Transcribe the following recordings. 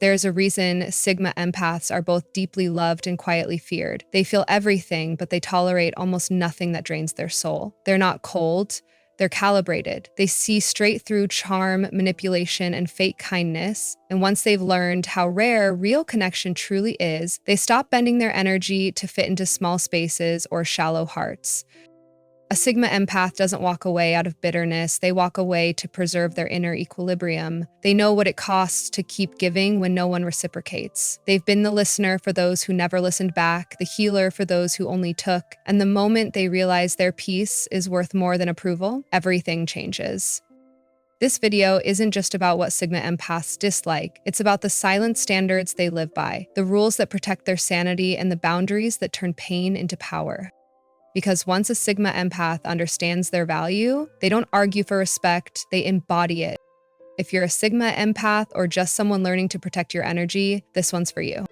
There's a reason Sigma empaths are both deeply loved and quietly feared. They feel everything, but they tolerate almost nothing that drains their soul. They're not cold, they're calibrated. They see straight through charm, manipulation, and fake kindness. And once they've learned how rare real connection truly is, they stop bending their energy to fit into small spaces or shallow hearts. A Sigma empath doesn't walk away out of bitterness. They walk away to preserve their inner equilibrium. They know what it costs to keep giving when no one reciprocates. They've been the listener for those who never listened back, the healer for those who only took, and the moment they realize their peace is worth more than approval, everything changes. This video isn't just about what Sigma empaths dislike. It's about the silent standards they live by, the rules that protect their sanity, and the boundaries that turn pain into power. Because once a Sigma empath understands their value, they don't argue for respect, they embody it. If you're a Sigma empath or just someone learning to protect your energy, this one's for you.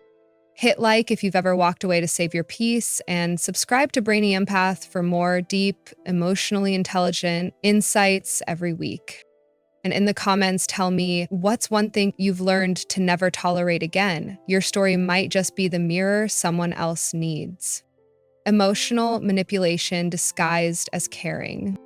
Hit like if you've ever walked away to save your peace, and subscribe to Brainy Empath for more deep, emotionally intelligent insights every week. And in the comments, tell me, what's one thing you've learned to never tolerate again? Your story might just be the mirror someone else needs. Emotional manipulation disguised as caring.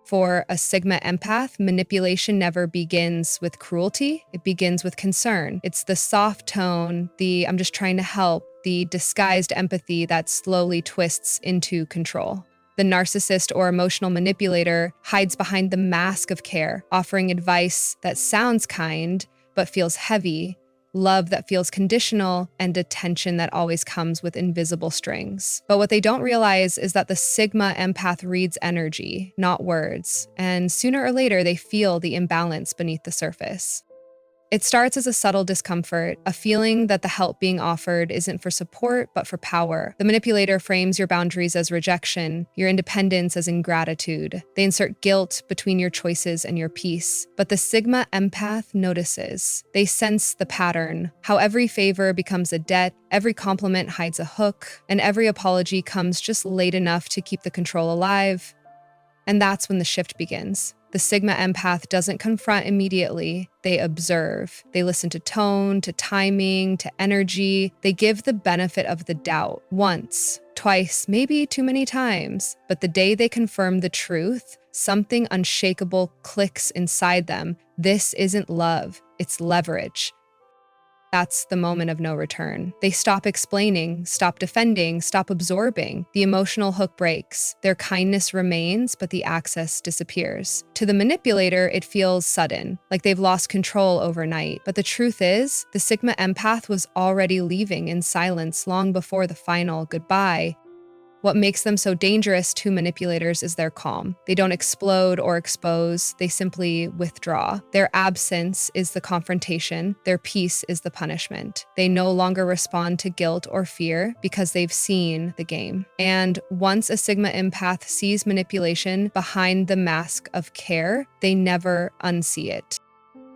For a Sigma empath, manipulation never begins with cruelty, it begins with concern. It's the soft tone, the "I'm just trying to help," the disguised empathy that slowly twists into control. The narcissist or emotional manipulator hides behind the mask of care, offering advice that sounds kind but feels heavy, love that feels conditional, and attention that always comes with invisible strings. But what they don't realize is that the Sigma empath reads energy, not words, and sooner or later they feel the imbalance beneath the surface. It starts as a subtle discomfort, a feeling that the help being offered isn't for support, but for power. The manipulator frames your boundaries as rejection, your independence as ingratitude. They insert guilt between your choices and your peace. But the Sigma empath notices. They sense the pattern, how every favor becomes a debt, every compliment hides a hook, and every apology comes just late enough to keep the control alive. And that's when the shift begins. The Sigma empath doesn't confront immediately. They observe. They listen to tone, to timing, to energy. They give the benefit of the doubt once, twice, maybe too many times. But the day they confirm the truth, something unshakable clicks inside them. This isn't love, it's leverage. That's the moment of no return. They stop explaining, stop defending, stop absorbing. The emotional hook breaks. Their kindness remains, but the access disappears. To the manipulator, it feels sudden, like they've lost control overnight. But the truth is, the Sigma empath was already leaving in silence long before the final goodbye. What makes them so dangerous to manipulators is their calm. They don't explode or expose, they simply withdraw. Their absence is the confrontation, their peace is the punishment. They no longer respond to guilt or fear because they've seen the game. And once a Sigma empath sees manipulation behind the mask of care, they never unsee it.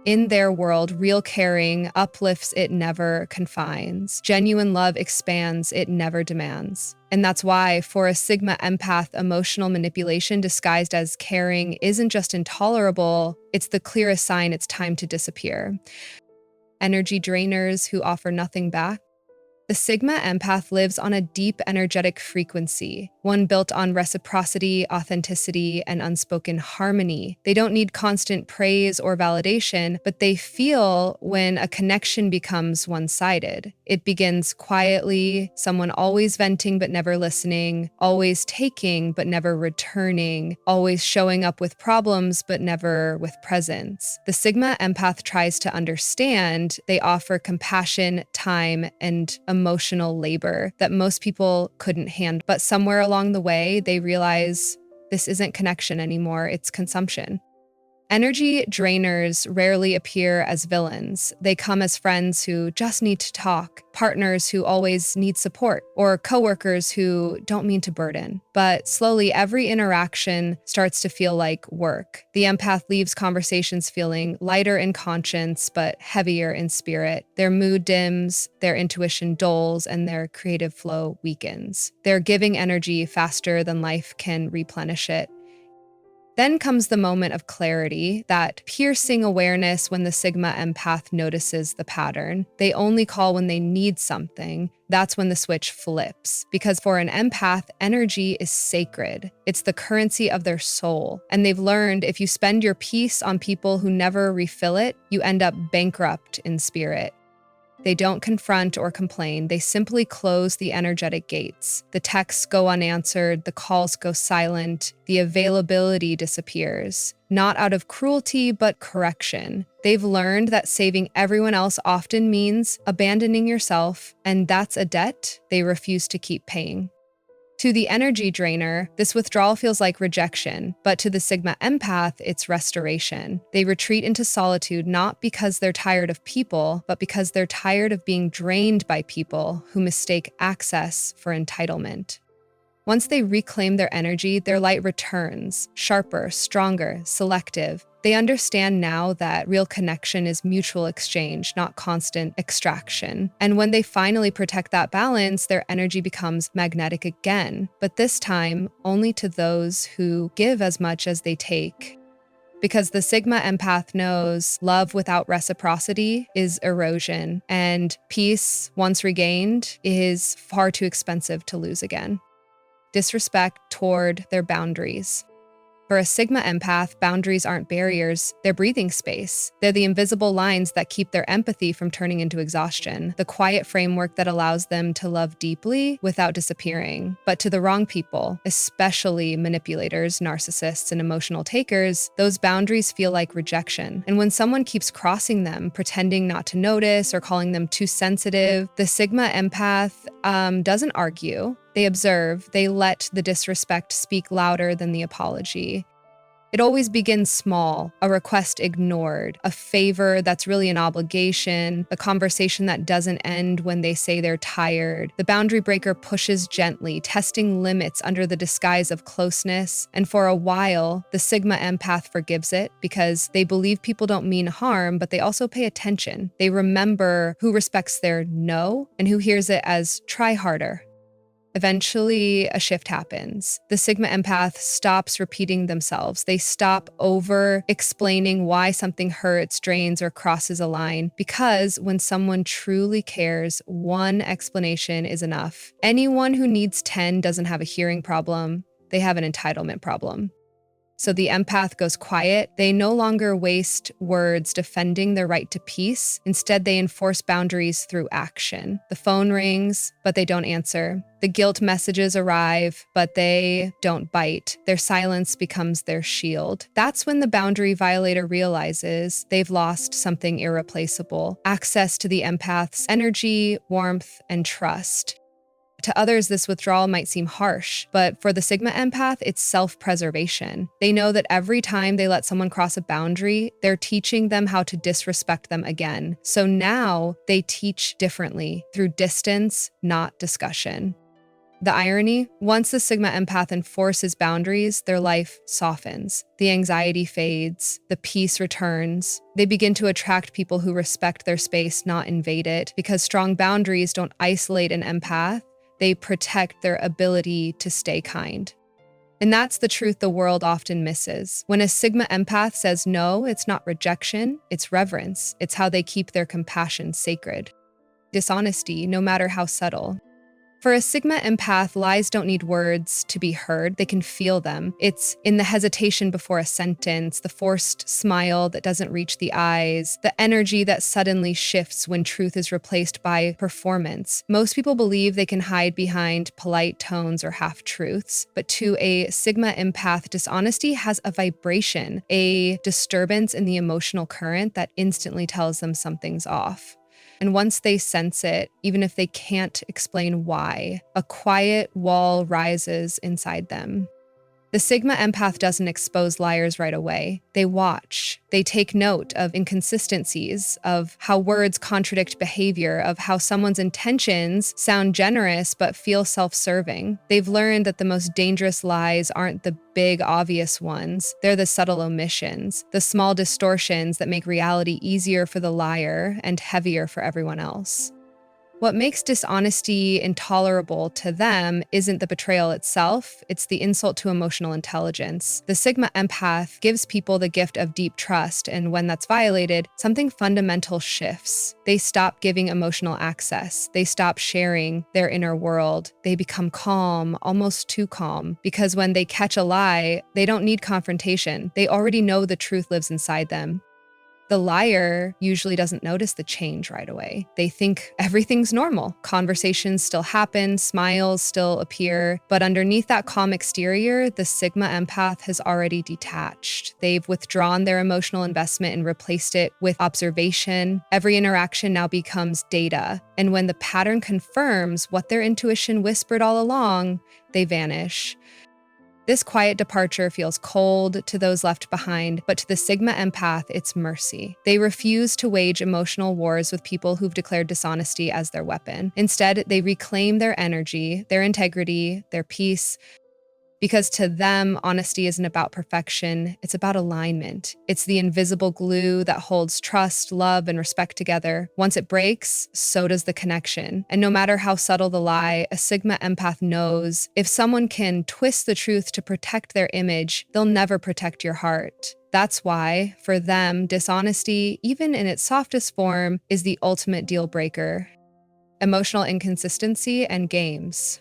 In their world, real caring uplifts, it never confines. Genuine love expands, it never demands. And that's why, for a Sigma empath, emotional manipulation disguised as caring isn't just intolerable, it's the clearest sign it's time to disappear. Energy drainers who offer nothing back. The Sigma empath lives on a deep energetic frequency, one built on reciprocity, authenticity, and unspoken harmony. They don't need constant praise or validation, but they feel when a connection becomes one-sided. It begins quietly, someone always venting but never listening, always taking but never returning, always showing up with problems but never with presence. The Sigma empath tries to understand. They offer compassion, time, and emotional labor that most people couldn't handle. But somewhere along the way, they realize this isn't connection anymore, it's consumption. Energy drainers rarely appear as villains. They come as friends who just need to talk, partners who always need support, or coworkers who don't mean to burden. But slowly, every interaction starts to feel like work. The empath leaves conversations feeling lighter in conscience, but heavier in spirit. Their mood dims, their intuition dulls, and their creative flow weakens. They're giving energy faster than life can replenish it. Then comes the moment of clarity, that piercing awareness when the Sigma empath notices the pattern. They only call when they need something. That's when the switch flips. Because for an empath, energy is sacred. It's the currency of their soul. And they've learned if you spend your peace on people who never refill it, you end up bankrupt in spirit. They don't confront or complain. They simply close the energetic gates. The texts go unanswered, the calls go silent, the availability disappears. Not out of cruelty, but correction. They've learned that saving everyone else often means abandoning yourself, and that's a debt they refuse to keep paying. To the energy drainer, this withdrawal feels like rejection, but to the Sigma empath, it's restoration. They retreat into solitude not because they're tired of people, but because they're tired of being drained by people who mistake access for entitlement. Once they reclaim their energy, their light returns, sharper, stronger, selective. They understand now that real connection is mutual exchange, not constant extraction. And when they finally protect that balance, their energy becomes magnetic again, but this time only to those who give as much as they take. Because the Sigma empath knows love without reciprocity is erosion, and peace, once regained, is far too expensive to lose again. Disrespect toward their boundaries. For a Sigma empath, boundaries aren't barriers, they're breathing space. They're the invisible lines that keep their empathy from turning into exhaustion, the quiet framework that allows them to love deeply without disappearing. But to the wrong people, especially manipulators, narcissists, and emotional takers, those boundaries feel like rejection. And when someone keeps crossing them, pretending not to notice or calling them too sensitive, the Sigma empath doesn't argue. They observe, they let the disrespect speak louder than the apology. It always begins small, a request ignored, a favor that's really an obligation, a conversation that doesn't end when they say they're tired. The boundary breaker pushes gently, testing limits under the disguise of closeness, and for a while, the Sigma empath forgives it because they believe people don't mean harm, but they also pay attention. They remember who respects their no and who hears it as try harder. Eventually, a shift happens. The Sigma empath stops repeating themselves. They stop over-explaining why something hurts, drains, or crosses a line. Because when someone truly cares, one explanation is enough. Anyone who needs 10 doesn't have a hearing problem. They have an entitlement problem. So the empath goes quiet. They no longer waste words defending their right to peace. Instead, they enforce boundaries through action. The phone rings, but they don't answer. The guilt messages arrive, but they don't bite. Their silence becomes their shield. That's when the boundary violator realizes they've lost something irreplaceable: access to the empath's energy, warmth, and trust. To others, this withdrawal might seem harsh, but for the Sigma empath, it's self-preservation. They know that every time they let someone cross a boundary, they're teaching them how to disrespect them again. So now they teach differently, through distance, not discussion. The irony, once the Sigma empath enforces boundaries, their life softens. The anxiety fades, the peace returns. They begin to attract people who respect their space, not invade it, because strong boundaries don't isolate an empath. They protect their ability to stay kind. And that's the truth the world often misses. When a Sigma empath says no, it's not rejection, it's reverence. It's how they keep their compassion sacred. Dishonesty, no matter how subtle. For a Sigma empath, lies don't need words to be heard. They can feel them. It's in the hesitation before a sentence, the forced smile that doesn't reach the eyes, the energy that suddenly shifts when truth is replaced by performance. Most people believe they can hide behind polite tones or half-truths, but to a Sigma empath, dishonesty has a vibration, a disturbance in the emotional current that instantly tells them something's off. And once they sense it, even if they can't explain why, a quiet wall rises inside them. The Sigma empath doesn't expose liars right away. They watch. They take note of inconsistencies, of how words contradict behavior, of how someone's intentions sound generous but feel self-serving. They've learned that the most dangerous lies aren't the big, obvious ones. They're the subtle omissions, the small distortions that make reality easier for the liar and heavier for everyone else. What makes dishonesty intolerable to them isn't the betrayal itself, it's the insult to emotional intelligence. The Sigma Empath gives people the gift of deep trust, and when that's violated, something fundamental shifts. They stop giving emotional access. They stop sharing their inner world. They become calm, almost too calm, because when they catch a lie, they don't need confrontation. They already know the truth lives inside them. The liar usually doesn't notice the change right away. They think everything's normal. Conversations still happen, smiles still appear, but underneath that calm exterior, the Sigma Empath has already detached. They've withdrawn their emotional investment and replaced it with observation. Every interaction now becomes data, and when the pattern confirms what their intuition whispered all along, they vanish. This quiet departure feels cold to those left behind, but to the Sigma Empath, it's mercy. They refuse to wage emotional wars with people who've declared dishonesty as their weapon. Instead, they reclaim their energy, their integrity, their peace, because to them, honesty isn't about perfection, it's about alignment. It's the invisible glue that holds trust, love, and respect together. Once it breaks, so does the connection. And no matter how subtle the lie, a Sigma Empath knows if someone can twist the truth to protect their image, they'll never protect your heart. That's why, for them, dishonesty, even in its softest form, is the ultimate deal breaker. Emotional inconsistency and games.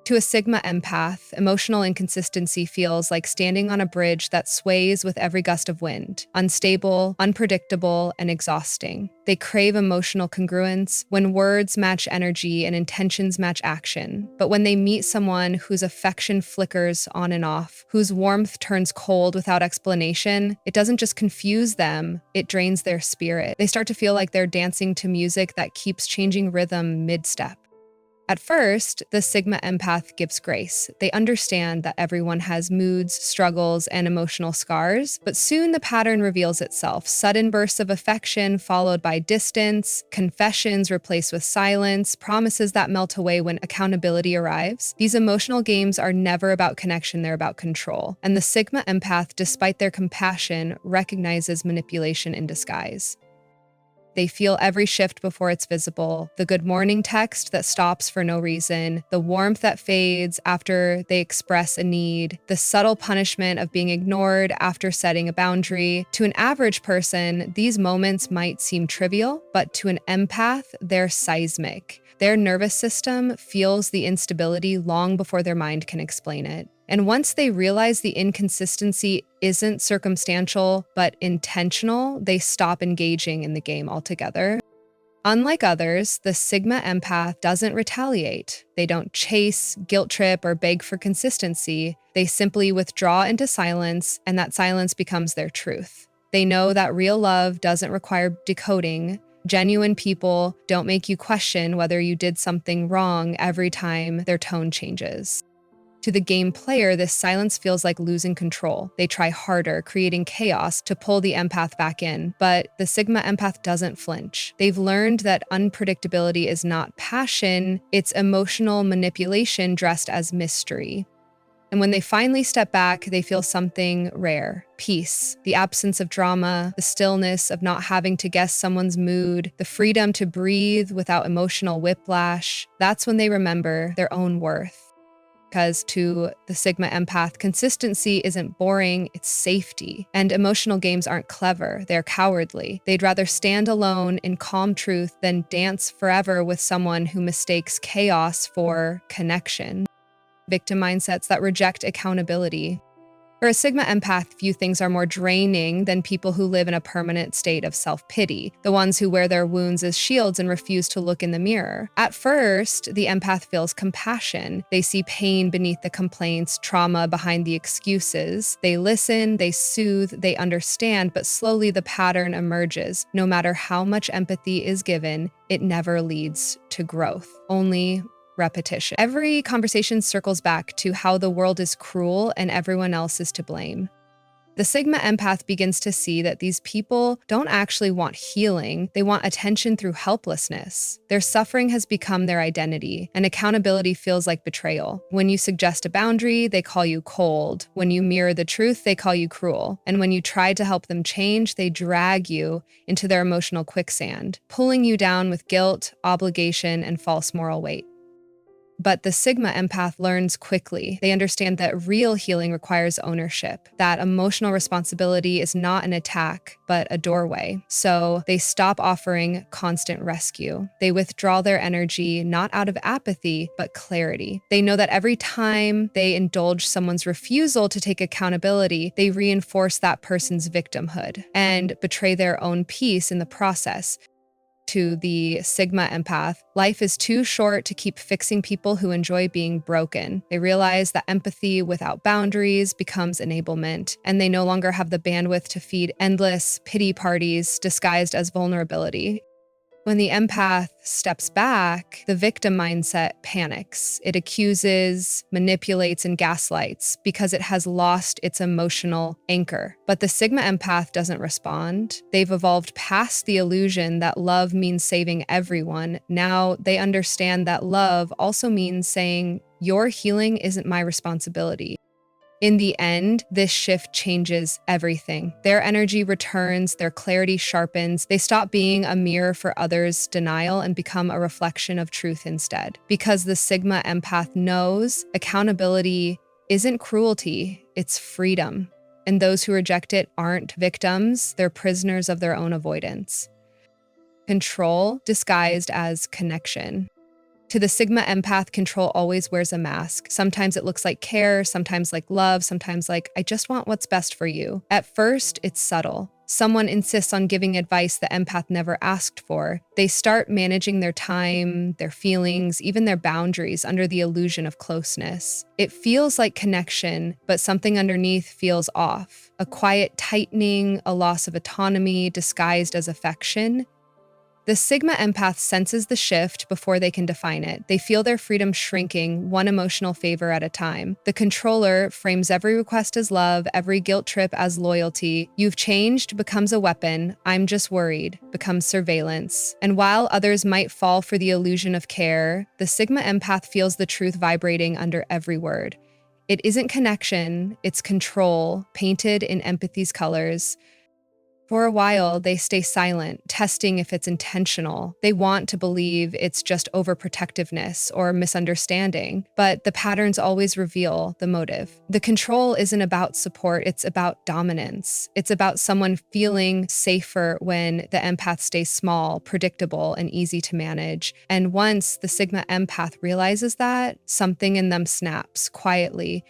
To a Sigma Empath, emotional inconsistency feels like standing on a bridge that sways with every gust of wind, unstable, unpredictable, and exhausting. They crave emotional congruence when words match energy and intentions match action. But when they meet someone whose affection flickers on and off, whose warmth turns cold without explanation, it doesn't just confuse them, it drains their spirit. They start to feel like they're dancing to music that keeps changing rhythm mid-step. At first, the Sigma Empath gives grace. They understand that everyone has moods, struggles, and emotional scars, but soon the pattern reveals itself. Sudden bursts of affection followed by distance, confessions replaced with silence, promises that melt away when accountability arrives. These emotional games are never about connection, they're about control. And the Sigma Empath, despite their compassion, recognizes manipulation in disguise. They feel every shift before it's visible, the good morning text that stops for no reason, the warmth that fades after they express a need, the subtle punishment of being ignored after setting a boundary. To an average person, these moments might seem trivial, but to an empath, they're seismic. Their nervous system feels the instability long before their mind can explain it. And once they realize the inconsistency isn't circumstantial but intentional, they stop engaging in the game altogether. Unlike others, the Sigma Empath doesn't retaliate. They don't chase, guilt trip, or beg for consistency. They simply withdraw into silence, and that silence becomes their truth. They know that real love doesn't require decoding. Genuine people don't make you question whether you did something wrong every time their tone changes. To the game player, this silence feels like losing control. They try harder, creating chaos to pull the empath back in, but the Sigma Empath doesn't flinch. They've learned that unpredictability is not passion, it's emotional manipulation dressed as mystery. And when they finally step back, they feel something rare: peace, the absence of drama, the stillness of not having to guess someone's mood, the freedom to breathe without emotional whiplash. That's when they remember their own worth. Because to the Sigma Empath, consistency isn't boring, it's safety. And emotional games aren't clever, they're cowardly. They'd rather stand alone in calm truth than dance forever with someone who mistakes chaos for connection. Victim mindsets that reject accountability. For a Sigma Empath, few things are more draining than people who live in a permanent state of self-pity, the ones who wear their wounds as shields and refuse to look in the mirror. At first, the empath feels compassion. They see pain beneath the complaints, trauma behind the excuses. They listen, they soothe, they understand, but slowly the pattern emerges. No matter how much empathy is given, it never leads to growth, only repetition. Every conversation circles back to how the world is cruel and everyone else is to blame. The Sigma empath begins to see that these people don't actually want healing, they want attention through helplessness. Their suffering has become their identity, and accountability feels like betrayal. When you suggest a boundary, they call you cold. When you mirror the truth, they call you cruel. And when you try to help them change, they drag you into their emotional quicksand, pulling you down with guilt, obligation, and false moral weight. But the Sigma empath learns quickly. They understand that real healing requires ownership, that emotional responsibility is not an attack, but a doorway. So they stop offering constant rescue. They withdraw their energy not out of apathy, but clarity. They know that every time they indulge someone's refusal to take accountability, they reinforce that person's victimhood and betray their own peace in the process. To the Sigma empath, life is too short to keep fixing people who enjoy being broken. They realize that empathy without boundaries becomes enablement, and they no longer have the bandwidth to feed endless pity parties disguised as vulnerability. When the empath steps back, the victim mindset panics. It accuses, manipulates, and gaslights because it has lost its emotional anchor. But the Sigma empath doesn't respond. They've evolved past the illusion that love means saving everyone. Now they understand that love also means saying, "Your healing isn't my responsibility." In the end, this shift changes everything. Their energy returns, their clarity sharpens, they stop being a mirror for others' denial and become a reflection of truth instead. Because the Sigma empath knows accountability isn't cruelty, it's freedom. And those who reject it aren't victims, they're prisoners of their own avoidance. Control disguised as connection. To the Sigma empath, control always wears a mask. Sometimes it looks like care, sometimes like love, sometimes like, "I just want what's best for you." At first, it's subtle. Someone insists on giving advice the empath never asked for. They start managing their time, their feelings, even their boundaries under the illusion of closeness. It feels like connection, but something underneath feels off. A quiet tightening, a loss of autonomy disguised as affection. The Sigma empath senses the shift before they can define it. They feel their freedom shrinking, one emotional favor at a time. The controller frames every request as love, every guilt trip as loyalty. "You've changed" becomes a weapon. "I'm just worried" becomes surveillance. And while others might fall for the illusion of care, the Sigma empath feels the truth vibrating under every word. It isn't connection, it's control, painted in empathy's colors. For a while, they stay silent, testing if it's intentional. They want to believe it's just overprotectiveness or misunderstanding, but the patterns always reveal the motive. The control isn't about support, it's about dominance. It's about someone feeling safer when the empath stays small, predictable, and easy to manage. And once the Sigma empath realizes that, something in them snaps quietly.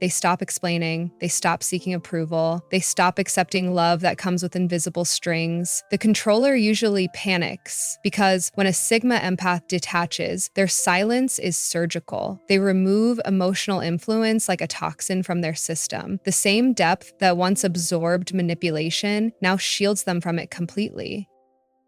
They stop explaining, they stop seeking approval, they stop accepting love that comes with invisible strings. The controller usually panics because when a Sigma empath detaches, their silence is surgical. They remove emotional influence like a toxin from their system. The same depth that once absorbed manipulation now shields them from it completely.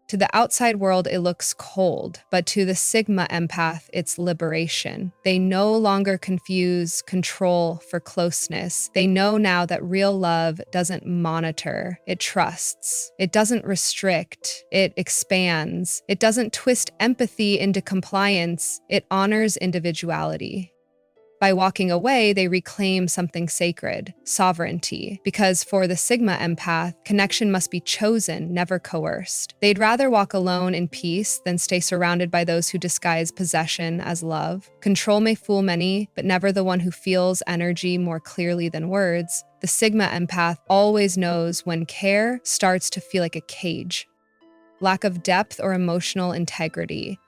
To the outside world, it looks cold, but to the Sigma empath, it's liberation. They no longer confuse control for closeness. They know now that real love doesn't monitor, it trusts. It doesn't restrict, it expands. It doesn't twist empathy into compliance, it honors individuality. By walking away, they reclaim something sacred, sovereignty, because for the Sigma empath, connection must be chosen, never coerced. They'd rather walk alone in peace than stay surrounded by those who disguise possession as love. Control may fool many, but never the one who feels energy more clearly than words. The Sigma empath always knows when care starts to feel like a cage. Lack of depth or emotional integrity.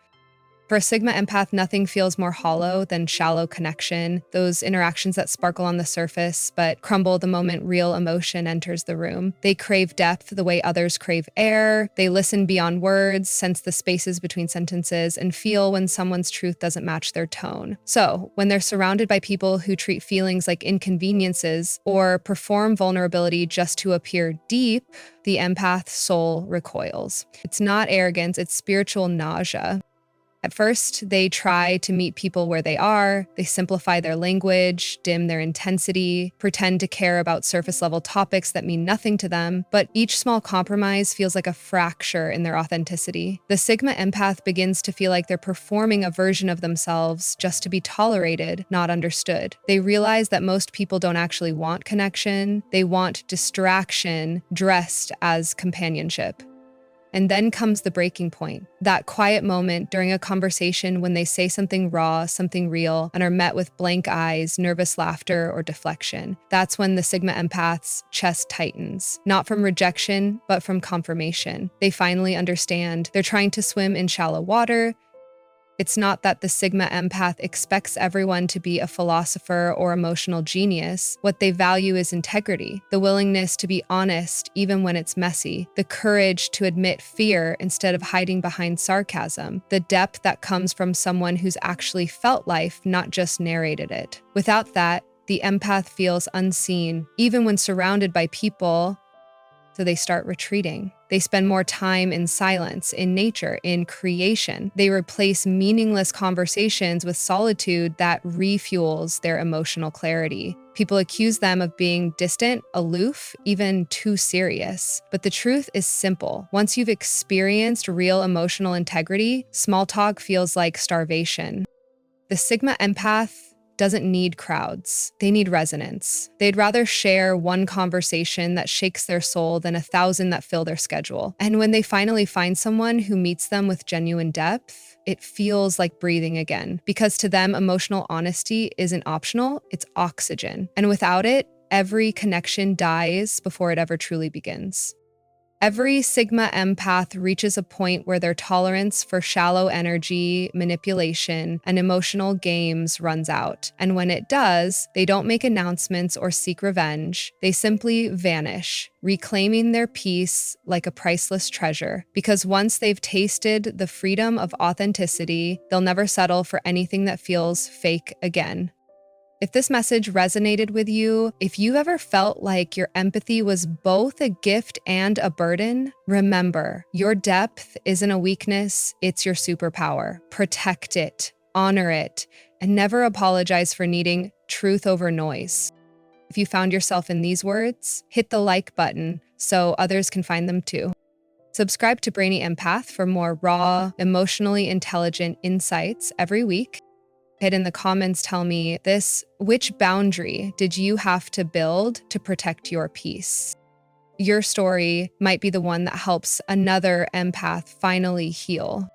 For a Sigma empath, nothing feels more hollow than shallow connection, those interactions that sparkle on the surface but crumble the moment real emotion enters the room. They crave depth the way others crave air. They listen beyond words, sense the spaces between sentences, and feel when someone's truth doesn't match their tone. So, when they're surrounded by people who treat feelings like inconveniences or perform vulnerability just to appear deep, the empath's soul recoils. It's not arrogance, it's spiritual nausea. At first, they try to meet people where they are, they simplify their language, dim their intensity, pretend to care about surface level topics that mean nothing to them, but each small compromise feels like a fracture in their authenticity. The Sigma empath begins to feel like they're performing a version of themselves just to be tolerated, not understood. They realize that most people don't actually want connection, they want distraction dressed as companionship. And then comes the breaking point, that quiet moment during a conversation when they say something raw, something real, and are met with blank eyes, nervous laughter, or deflection. That's when the Sigma empath's chest tightens, not from rejection, but from confirmation. They finally understand they're trying to swim in shallow water. It's not that the Sigma empath expects everyone to be a philosopher or emotional genius. What they value is integrity, the willingness to be honest even when it's messy, the courage to admit fear instead of hiding behind sarcasm, the depth that comes from someone who's actually felt life, not just narrated it. Without that, the empath feels unseen, even when surrounded by people. So they start retreating. They spend more time in silence, in nature, in creation. They replace meaningless conversations with solitude that refuels their emotional clarity. People accuse them of being distant, aloof, even too serious. But the truth is simple. Once you've experienced real emotional integrity, small talk feels like starvation. The Sigma empath doesn't need crowds. They need resonance. They'd rather share one conversation that shakes their soul than 1,000 that fill their schedule. And when they finally find someone who meets them with genuine depth, it feels like breathing again. Because to them, emotional honesty isn't optional, it's oxygen. And without it, every connection dies before it ever truly begins. Every Sigma empath reaches a point where their tolerance for shallow energy, manipulation, and emotional games runs out. And when it does, they don't make announcements or seek revenge. They simply vanish, reclaiming their peace like a priceless treasure. Because once they've tasted the freedom of authenticity, they'll never settle for anything that feels fake again. If this message resonated with you, if you've ever felt like your empathy was both a gift and a burden, remember, your depth isn't a weakness, it's your superpower. Protect it, honor it, and never apologize for needing truth over noise. If you found yourself in these words, hit the like button so others can find them too. Subscribe to Brainy Empath for more raw, emotionally intelligent insights every week. Hit in the comments, tell me which boundary did you have to build to protect your peace? Your story might be the one that helps another empath finally heal.